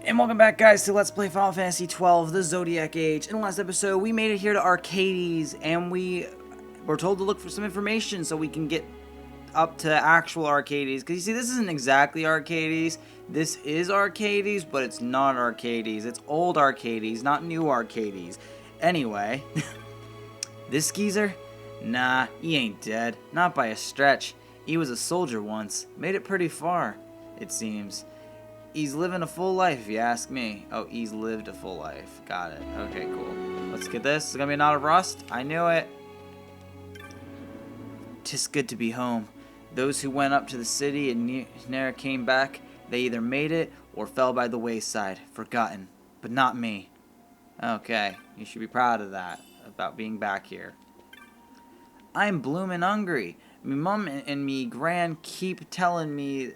And welcome back, guys, to Let's Play Final Fantasy XII, the Zodiac Age. In the last episode, we made it here to Arcades, and we were told to look for some information so we can get up to actual Arcades. Because you see, this isn't exactly Arcades. This is Arcades, but it's not Arcades. It's old Arcades, not new Arcades. Anyway, this geezer? Nah, he ain't dead. Not by a stretch. He was a soldier once. Made it pretty far, it seems. He's living a full life, if you ask me. Oh, he's lived a full life. Got it. Okay, cool. Let's get this. It's gonna be a knot of rust. I knew it. 'Tis good to be home. Those who went up to the city and ne'er came back, they either made it or fell by the wayside, forgotten. But not me. Okay, you should be proud of that, about being back here. I'm bloomin' hungry. Me mum and me gran keep telling me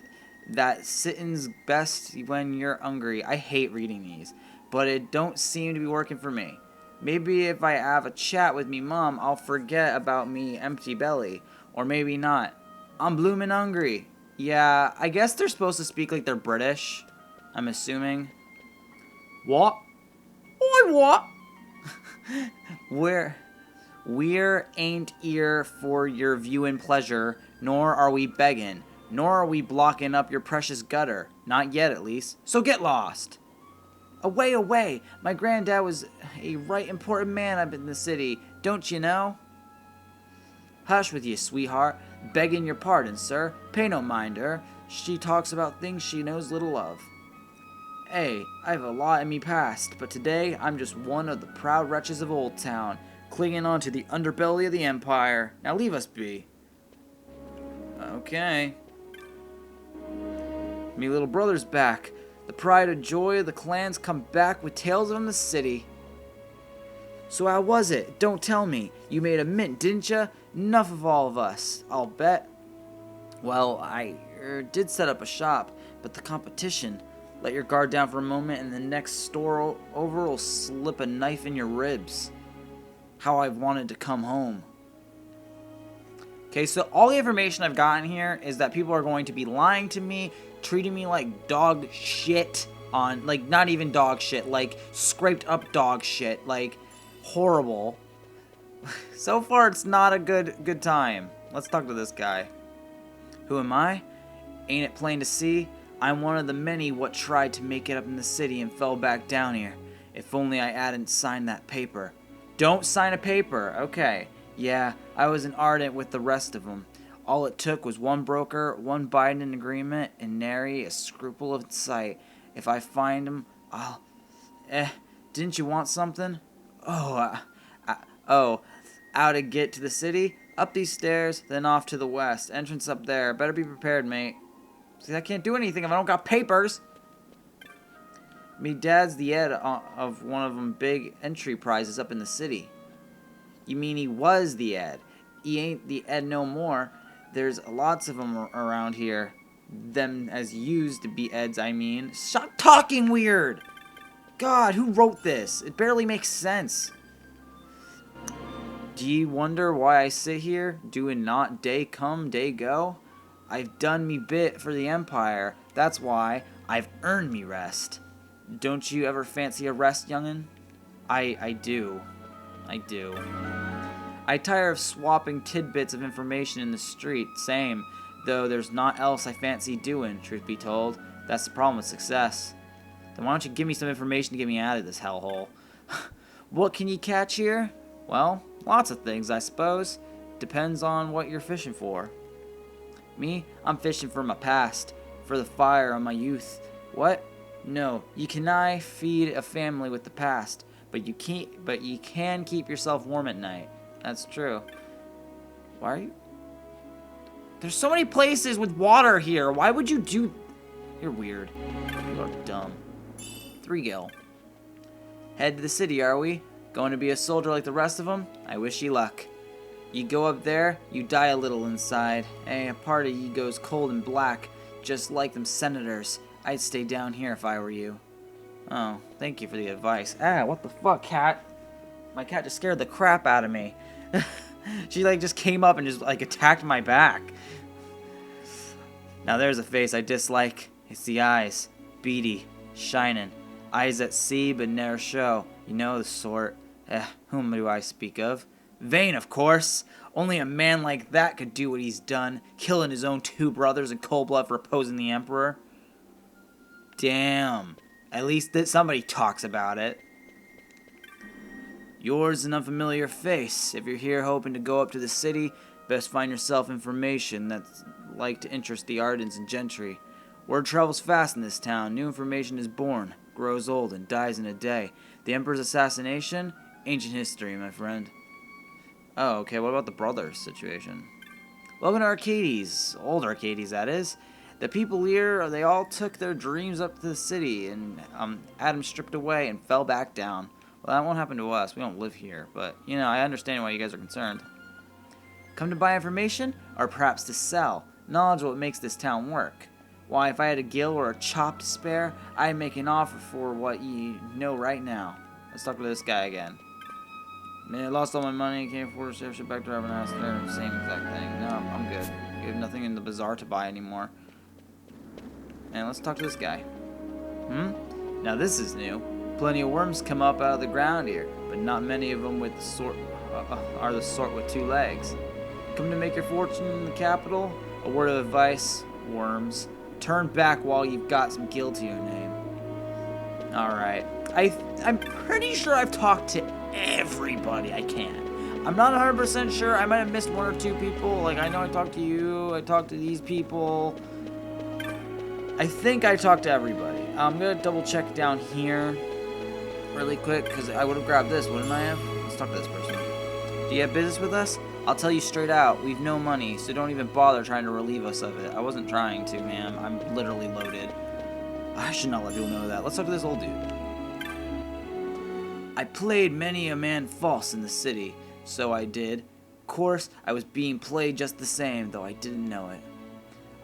that sitting's best when you're hungry. I hate reading these, but it don't seem to be working for me. Maybe if I have a chat with me mom, I'll forget about me empty belly. Or maybe not. I'm bloomin' hungry. Yeah, I guess they're supposed to speak like they're British. I'm assuming. What? Oi, what? We're ain't here for your viewin' pleasure, nor are we beggin'. Nor are we blocking up your precious gutter. Not yet, at least. So get lost. Away, away. My granddad was a right important man up in the city. Don't you know? Hush with you, sweetheart. Begging your pardon, sir. Pay no mind her. She talks about things she knows little of. Hey, I've a lot in me past, but today I'm just one of the proud wretches of Old Town, clinging on to the underbelly of the Empire. Now leave us be. Okay. Me little brother's back. The pride and joy of the clans come back with tales from the city. So how was it? Don't tell me. You made a mint, didn't ya? Enough of all of us, I'll bet. Well, I did set up a shop, but the competition. Let your guard down for a moment and the next store over will slip a knife in your ribs. How I've wanted to come home. Okay, so all the information I've gotten here is that people are going to be lying to me, treating me like dog shit on, like, not even dog shit, like scraped up dog shit, like horrible. So far, it's not a good time. Let's talk to this guy. Who am I? Ain't it plain to see? I'm one of the many what tried to make it up in the city and fell back down here. If only I hadn't signed that paper. Don't sign a paper, okay. Yeah, I was an ardent with the rest of them. All it took was one broker, one Biden agreement, and nary a scruple of sight. If I find him, I'll... didn't you want something? Oh, how to get to the city? Up these stairs, then off to the west. Entrance up there. Better be prepared, mate. See, I can't do anything if I don't got papers. Me dad's the ed of one of them big entry prizes up in the city. You mean he was the ed? He ain't the ed no more. There's lots of them around here. Them as used to be eds, I mean. Stop talking weird! God, who wrote this? It barely makes sense. Do you wonder why I sit here, doing not day come, day go? I've done me bit for the Empire. That's why I've earned me rest. Don't you ever fancy a rest, young'un? I do. I do. I tire of swapping tidbits of information in the street, same, though there's naught else I fancy doing, truth be told. That's the problem with success. Then why don't you give me some information to get me out of this hellhole? What can you catch here? Well, lots of things, I suppose. Depends on what you're fishing for. Me, I'm fishing for my past, for the fire of my youth. What? No, you cannot feed a family with the past, but you can keep yourself warm at night. That's true. Why are you... There's so many places with water here. Why would you do... You're weird. You are dumb. 3 gil. Head to the city, are we? Going to be a soldier like the rest of them? I wish you luck. You go up there, you die a little inside. Hey, a part of you goes cold and black, just like them senators. I'd stay down here if I were you. Oh, thank you for the advice. Ah, what the fuck, cat? My cat just scared the crap out of me. She, like, just came up and just, like, attacked my back. Now there's a face I dislike. It's the eyes. Beady. shining. Eyes at sea but ne'er show. You know the sort. Whom do I speak of? Vain, of course. Only a man like that could do what he's done, killing his own 2 brothers in cold blood for opposing the Emperor. Damn. At least that somebody talks about it. Yours an unfamiliar face. If you're here hoping to go up to the city, best find yourself information that's like to interest the ardents and gentry. Word travels fast in this town. New information is born, grows old, and dies in a day. The Emperor's assassination? Ancient history, my friend. Oh, okay, what about the brothers situation? Welcome to Arcades. Old Arcades, that is. The people here, they all took their dreams up to the city, and had them stripped away and fell back down. Well, that won't happen to us. We don't live here, but, you know, I understand why you guys are concerned. Come to buy information, or perhaps to sell. Knowledge of what makes this town work. Why, if I had a gill or a chop to spare, I'd make an offer for what you know right now. Let's talk to this guy again. Man, I lost all my money, can't afford to ship back to Ravenastor. Same exact thing. No, I'm good. You have nothing in the bazaar to buy anymore. And let's talk to this guy. Now this is new. Plenty of worms come up out of the ground here, but not many of them with the sort are the sort with 2 legs. Come to make your fortune in the capital? A word of advice, worms. Turn back while you've got some gill to your name. Alright. I'm pretty sure I've talked to everybody I can. I'm not 100% sure. I might have missed 1 or 2 people. Like, I know I talked to you. I talked to these people. I think I talked to everybody. I'm going to double check down here really quick because I would have grabbed this, wouldn't I have? Let's talk to this person. Do you have business with us? I'll tell you straight out, we've no money, so don't even bother trying to relieve us of it. I wasn't trying to, ma'am. I'm literally loaded. I should not let people know that. Let's talk to this old dude. I played many a man false in the city, so I did. Of course, I was being played just the same, though I didn't know it.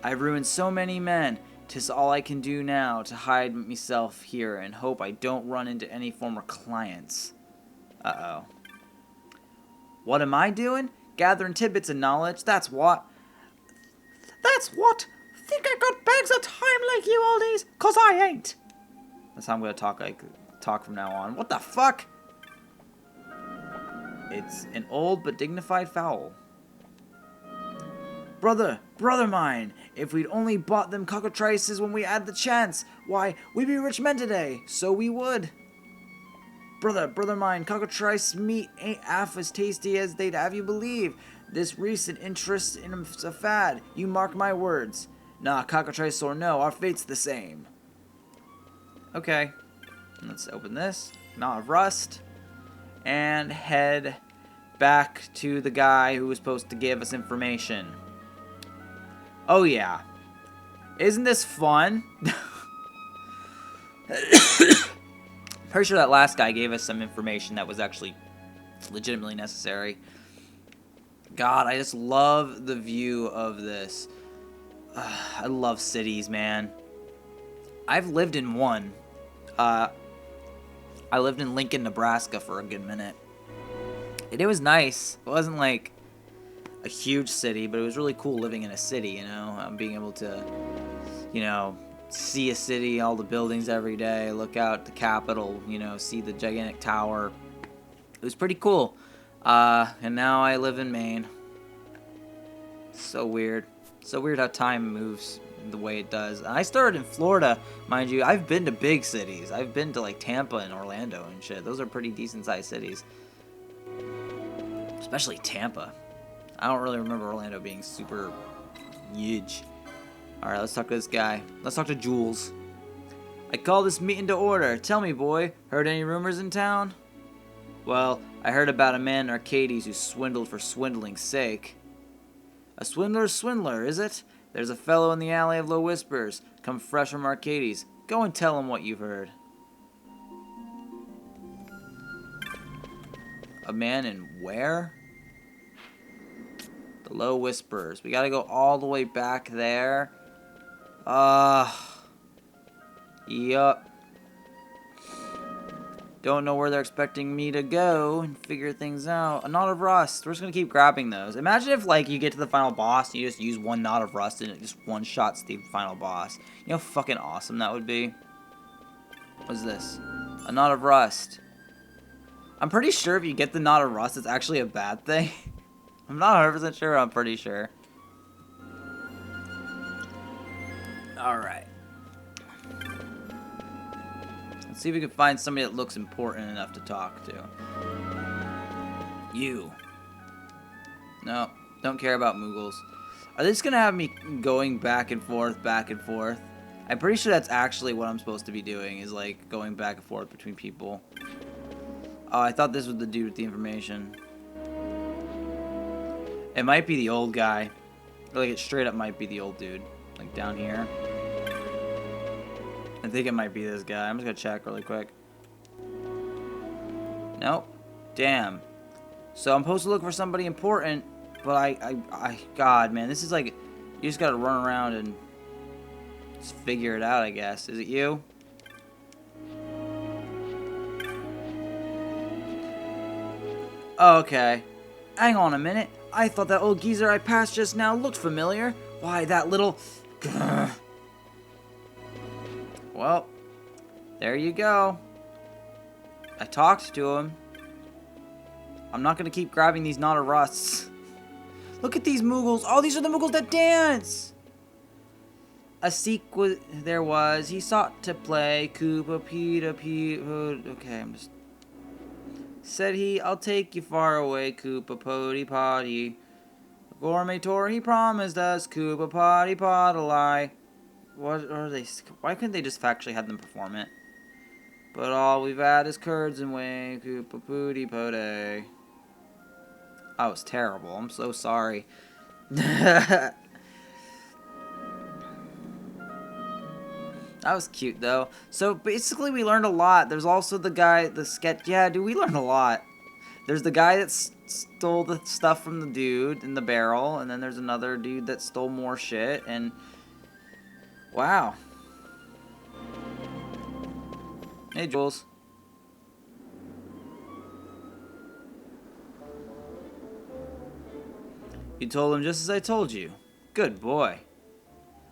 I've ruined so many men, 'tis all I can do now to hide myself here and hope I don't run into any former clients. Uh-oh. What am I doing? Gathering tidbits of knowledge, that's what. That's what? Think I got bags of time like you all days? 'Cause I ain't. That's how I'm gonna talk from now on. What the fuck? It's an old but dignified fowl. Brother mine, if we'd only bought them cockatrices when we had the chance, why, we'd be rich men today, so we would. Brother mine, cockatrice meat ain't half as tasty as they'd have you believe. This recent interest in 'em's a fad, you mark my words. Nah, cockatrice or no, our fate's the same. Okay, let's open this, Knot of Rust, and head back to the guy who was supposed to give us information. Oh yeah. Isn't this fun? Pretty sure that last guy gave us some information that was actually legitimately necessary. God, I just love the view of this. I love cities, man. I've lived in one. I lived in Lincoln, Nebraska for a good minute. And it was nice. It wasn't like a huge city, but it was really cool living in a city, you know, being able to, you know, see a city, all the buildings every day, look out the Capitol, you know, see the gigantic tower. It was pretty cool. And now I live in Maine. So weird. So weird how time moves the way it does. I started in Florida, mind you. I've been to big cities. I've been to like Tampa and Orlando and shit. Those are pretty decent sized cities. Especially Tampa. I don't really remember Orlando being super huge. Alright, let's talk to this guy. Let's talk to Jules. I call this meeting to order. Tell me, boy, heard any rumors in town? Well, I heard about a man in Arcades who swindled for swindling's sake. A swindler's swindler, is it? There's a fellow in the alley of low whispers, come fresh from Arcades. Go and tell him what you've heard. A man in where? The low whispers. We gotta go all the way back there. Yup. Don't know where they're expecting me to go and figure things out. A knot of rust. We're just gonna keep grabbing those. Imagine if, like, you get to the final boss and you just use one knot of rust and it just one-shots the final boss. You know how fucking awesome that would be? What's this? A knot of rust. I'm pretty sure if you get the knot of rust, it's actually a bad thing. I'm not 100% sure, I'm pretty sure. Alright. Let's see if we can find somebody that looks important enough to talk to. You. No, don't care about Moogles. Are they just gonna have me going back and forth, back and forth? I'm pretty sure that's actually what I'm supposed to be doing, is like going back and forth between people. Oh, I thought this was the dude with the information. It might be the old guy. Like, it straight up might be the old dude. Like, down here. I think it might be this guy. I'm just gonna check really quick. Nope. Damn. So I'm supposed to look for somebody important, but God, man, this is like, you just gotta run around and just figure it out, I guess. Is it you? Oh, okay. Hang on a minute. I thought that old geezer I passed just now looked familiar. Why, that little... Well, there you go. I talked to him. I'm not going to keep grabbing these knot of rusts. Look at these Moogles. Oh, these are the Moogles that dance. A sequel there was. He sought to play Koopa Pita Pete. Okay, I'm just... Said he, I'll take you far away, Koopa Potty Potty. Gourmet tour he promised us, Koopa Potty Potty. What are they? Why couldn't they just actually have them perform it? But all we've had is curds and whey, Koopa Pooty Potty. That was terrible. I'm so sorry. That was cute, though. So, basically, we learned a lot. There's also the guy, the sketch... Yeah, dude, we learned a lot. There's the guy that stole the stuff from the dude in the barrel, and then there's another dude that stole more shit, and... Wow. Hey, Jules. You told him just as I told you. Good boy.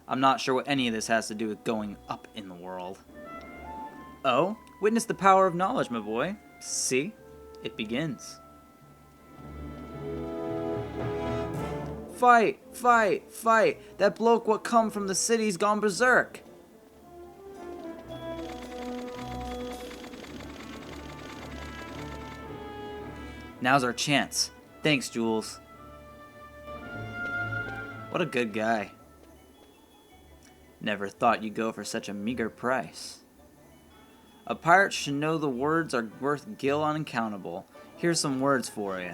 I'm not sure what any of this has to do with going up in the world. Oh, witness the power of knowledge, my boy. See? It begins. Fight! Fight! Fight! That bloke what come from the city's gone berserk! Now's our chance. Thanks, Jules. What a good guy. Never thought you'd go for such a meager price. A pirate should know the words are worth gil uncountable. Here's some words for you.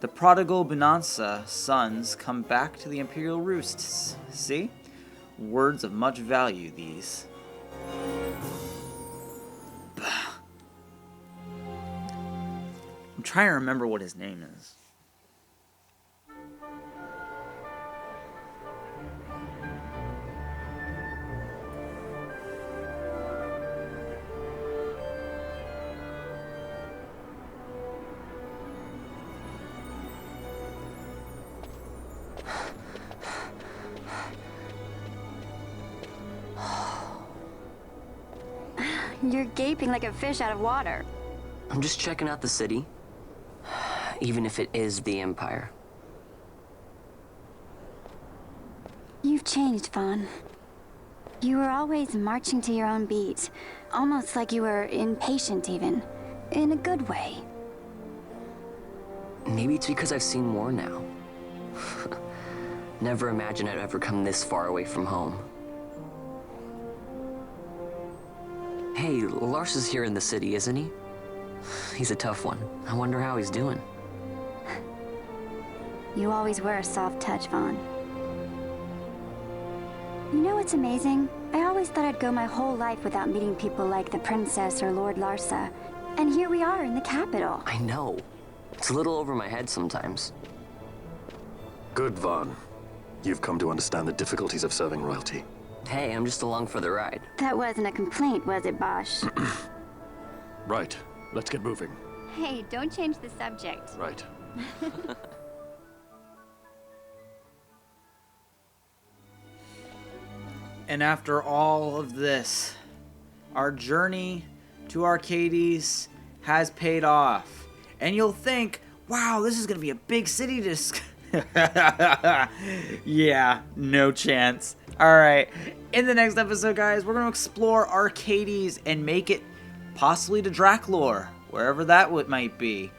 The prodigal Bonanza sons come back to the imperial roosts. See? Words of much value, these. Bah. I'm trying to remember what his name is. You're gaping like a fish out of water. I'm just checking out the city. Even if it is the Empire. You've changed, Vaughn. You were always marching to your own beat. Almost like you were impatient, even. In a good way. Maybe it's because I've seen more now. Never imagined I'd ever come this far away from home. Hey, Lars is here in the city, isn't he? He's a tough one. I wonder how he's doing. You always were a soft touch, Vaughn. You know what's amazing? I always thought I'd go my whole life without meeting people like the Princess or Lord Larsa. And here we are in the capital. I know. It's a little over my head sometimes. Good, Vaughn. You've come to understand the difficulties of serving royalty. Hey, I'm just along for the ride. That wasn't a complaint, was it, Bosch? Right. Let's get moving. Hey, don't change the subject. Right. And after all of this, our journey to Arcades has paid off. And you'll think, wow, this is going to be a big city to... Yeah, no chance. Alright, in the next episode, guys, we're going to explore Arcades and make it possibly to Draclor, wherever that might be.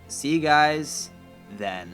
See you guys then.